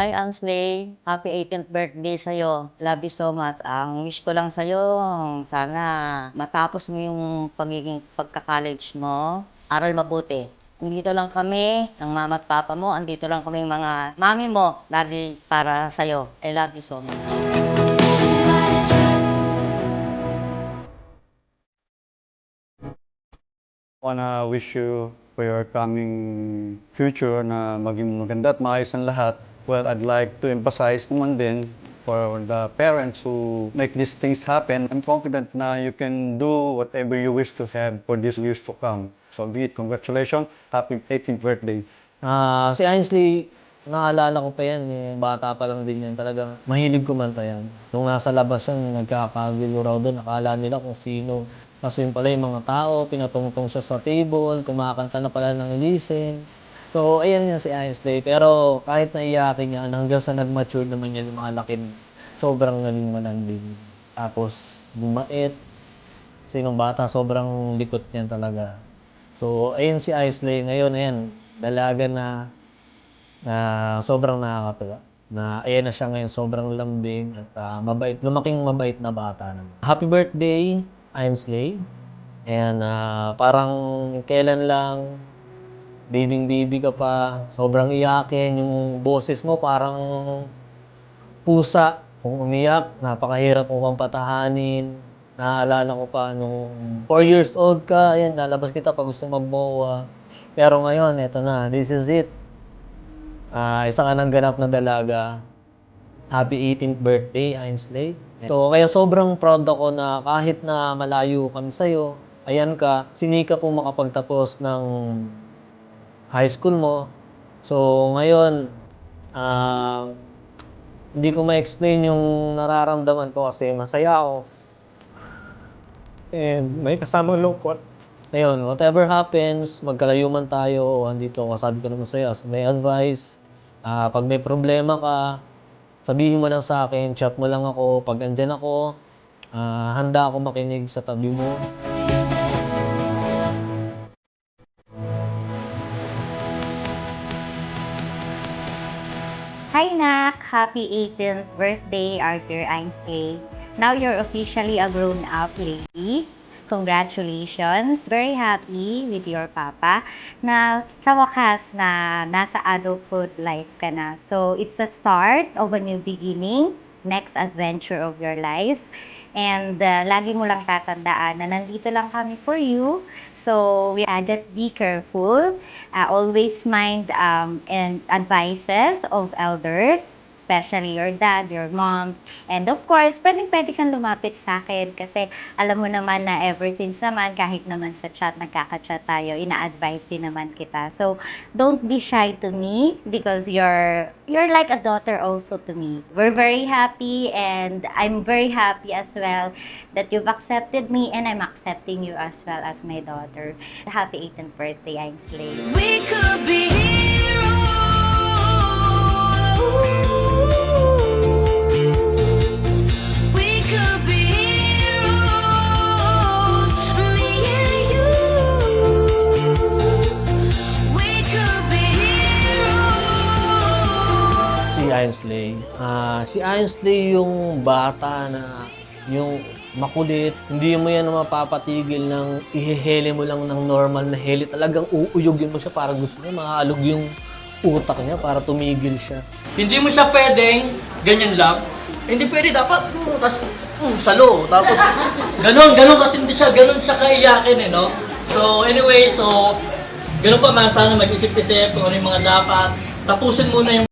Hi, Ansley. Happy 18th birthday sa'yo. Love you so much. Ang wish ko lang sa'yo, sana matapos mo yung pagka-college mo. Aral mabuti. Nandito lang kami, ng mama at papa mo. Andito lang kami mga mami mo, daddy, para sa'yo. I love you so much. Wanna wish you for your coming future na maging maganda at maayos ang lahat. Well, I'd like to emphasize naman din for the parents who make these things happen. I'm confident na you can do whatever you wish to have for these years to come. So be it, congratulations, happy 18th birthday. Si Ainsley, naalala ko pa yan, bata pa lang din yan. Talagang mahilig kumanta yan. Nung nasa labas yan, nagkakagulo raw doon. Akala nila kung sino. Kaso yun pala yung mga tao, pinatungtong siya sa table, kumakanta na pala ng listen. So, ayan yan si Ainsley. Pero kahit naiyakin niya, hanggang sa nag-mature naman yan, yung mga lakin, sobrang galing manandin. Tapos, bumait. Kasi nung bata, sobrang likot niyan talaga. So, ayun si Ainsley. Ngayon, ayan, dalaga na sobrang nakakatuwa. Na ayan na siya ngayon, sobrang lambing at mabait, lumaking mabait na bata naman. Happy birthday, Ainsley. And parang kailan lang, bibing-bibi ka pa, sobrang iyakin, yung boses mo parang pusa. Kung umiyak, napakahirap mo pang patahanin. Naaalala ko pa nung 4 years old ka, ayan, lalabas kita pag gusto mag-MOA. Pero ngayon, eto na, this is it. Isa ka ng ganap na dalaga. Happy 18th birthday, Ainsley. So, kaya sobrang proud ako na kahit na malayo kami sa'yo, ayan ka, sinikap mo makapagtapos ng high school mo. So, ngayon, ah, hindi ko ma-explain yung nararamdaman ko kasi masaya ako. And may kasamang lungkot. Ayun, whatever happens, magkalayo man tayo o andito ako, sabi ko naman sa'yo, as may advice, pag may problema ka, sabihin mo lang sa akin, chat mo lang ako. Pag andyan ako, handa ako makinig sa tabi mo. Hi, Nak! Happy 18th birthday, Arthur Ainsley. Now you're officially a grown-up lady. Congratulations! Very happy with your papa na sa wakas na nasa adulthood life ka na. So, it's a start of a new beginning, next adventure of your life. And lagi mo lang tatandaan na nandito lang kami for you. So, just be careful. Always mind and advices of elders, especially your dad, your mom. And of course, pwede kang lumapit sa akin kasi alam mo naman na ever since naman, kahit naman sa chat, nagkaka-chat tayo, ina-advise din naman kita. So, don't be shy to me because you're like a daughter also to me. We're very happy and I'm very happy as well that you've accepted me and I'm accepting you as well as my daughter. Happy 18th birthday, Ainsley. We could be heroes. We could be heroes. Me and you. We could be heroes. Si Ainsley. Si Ainsley yung bata na yung makulit. Hindi mo yan mapapatigil ng ihehele mo lang ng normal na hele. Talagang uuyugin mo siya para gusto niya. Maalog yung utak niya para tumigil siya. Hindi mo siya pwedeng ganyan lang. Hindi pwede, dapat tas salo. Tapos ganun katindi siya, ganun siya kaiyakin eh, no? So anyway, ganun pa man, sana mag-isip-isip kung ano yung mga dapat. Tapusin muna yung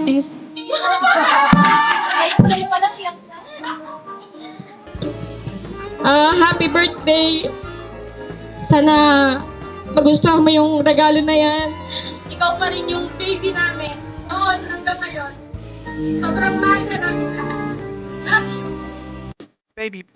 Thanks. Happy birthday! Sana magustuhan mo yung regalo na yan. Ikaw pa rin yung baby namin. Noon hanggang ngayon. Sobrang mahal ka namin. Baby.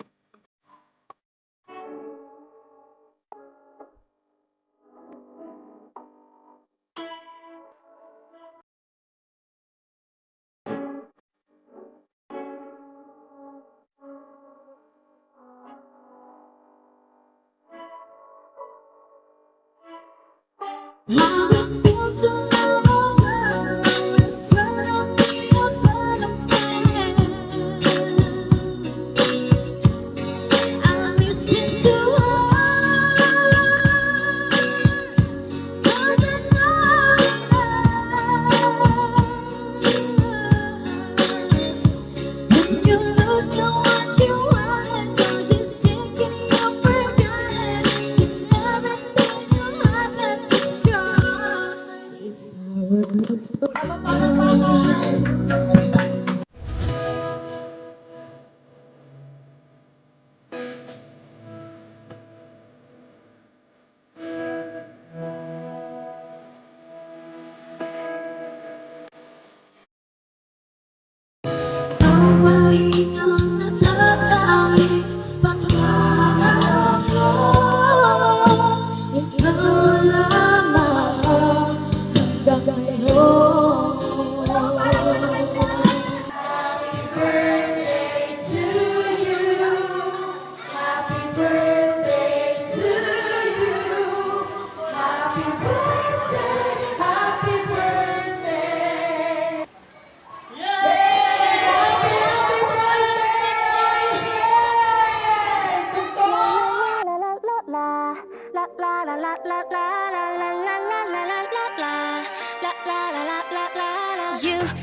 You